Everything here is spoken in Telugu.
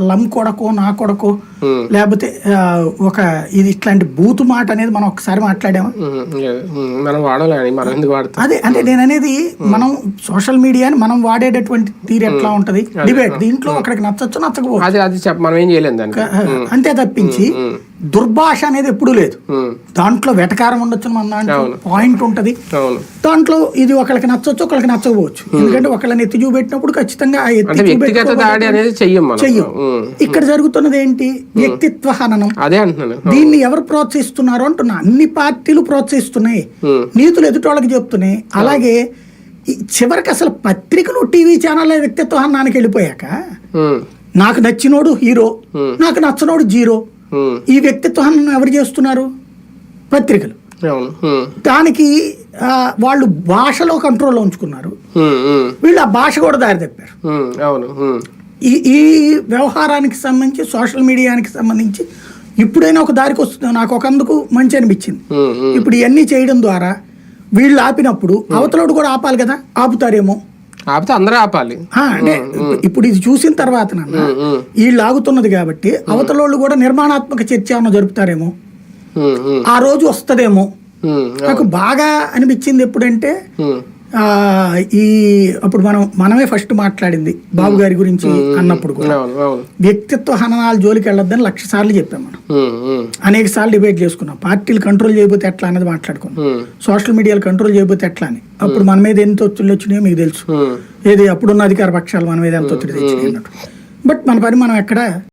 లం కొడకో నా కొడకో లేకపోతే ఒక ఇది ఇట్లాంటి బూతు మాట అనేది మనం ఒకసారి మాట్లాడామా? మనం వాడాలి, మనం ఎందుకు వాడతాం? అదే అంటే నేను అనేది మనం సోషల్ మీడియాని మనం వాడేటటువంటి తీరు ఎట్లా ఉంటది, డిబేట్ దీంట్లో ఒకరికి నచ్చచ్చు నచ్చకపోవచ్చు, అది మనం ఏం చేయలేదు దానికి. అంతే తప్పించి దుర్భాష అనేది ఎప్పుడూ లేదు. దాంట్లో వెటకారం ఉండొచ్చు, మన దాంట్లో పాయింట్ ఉంటది, దాంట్లో ఇది ఒకరికి నచ్చవచ్చు ఒకరికి నచ్చకపోవచ్చు. ఎందుకంటే ఒకళ్ళని ఎత్తి చూపెట్టినప్పుడు ఖచ్చితంగా ఆ ఎత్తి చెయ్యం. ఇక్కడ జరుగుతున్నది ఏంటి? వ్యక్తిత్వ హననం. దీన్ని ఎవరు ప్రోత్సహిస్తున్నారు అంటున్నా? అన్ని పార్టీలు ప్రోత్సహిస్తున్నాయి, నీతులు ఎదుటోళ్ళకి చెప్తున్నాయి. అలాగే చివరికి అసలు పత్రికలు టీవీ ఛానల్ వ్యక్తిత్వ హనానికి వెళ్ళిపోయాక నాకు నచ్చినోడు హీరో, నాకు నచ్చనోడు జీరో. ఈ వ్యక్తిత్వ హననం ఎవరు చేస్తున్నారు? పత్రికలు. దానికి వాళ్ళు భాషలో కంట్రోల్లో ఉంచుకున్నారు, వీళ్ళు ఆ భాష కూడా దారి తప్పారు. ఈ వ్యవహారానికి సంబంధించి సోషల్ మీడియానికి సంబంధించి ఇప్పుడైనా ఒక దారికి వస్తుంది. నాకు ఒకందుకు మంచి అనిపించింది. ఇప్పుడు ఇవన్నీ చేయడం ద్వారా వీళ్ళు ఆపినప్పుడు అవతలోడు కూడా ఆపాలి కదా, ఆపుతారేమో. అందరూ ఆపాలి అంటే ఇప్పుడు ఇది చూసిన తర్వాత వీళ్ళు ఆగుతున్నది కాబట్టి అవతలోళ్ళు కూడా నిర్మాణాత్మక చర్చ ఏమన్నా జరుపుతారేమో, ఆ రోజు వస్తుందేమో. నాకు బాగా అనిపించింది ఎప్పుడంటే ఈ అప్పుడు మనమే ఫస్ట్ మాట్లాడింది బాబు గారి గురించి అన్నప్పుడు కూడా వ్యక్తిత్వ హననాలు జోలికి వెళ్ళొద్దని 1,00,000 సార్లు చెప్పాం. మనం అనేక సార్లు డిబేట్ చేసుకున్నాం. పార్టీలు కంట్రోల్ చేయబోతే ఎట్లా అనేది మాట్లాడుకున్నాం, సోషల్ మీడియాలు కంట్రోల్ చేయబోతే ఎట్లా అని. అప్పుడు మన మీద ఎంత ఒత్తిడి వచ్చినాయో మీకు తెలుసు, ఏది అప్పుడున్న అధికార పక్షాలు మన మీద ఎంత ఒత్తిడి తెచ్చినాయి అన్నట్టు. బట్ మన పని మనం ఎక్కడ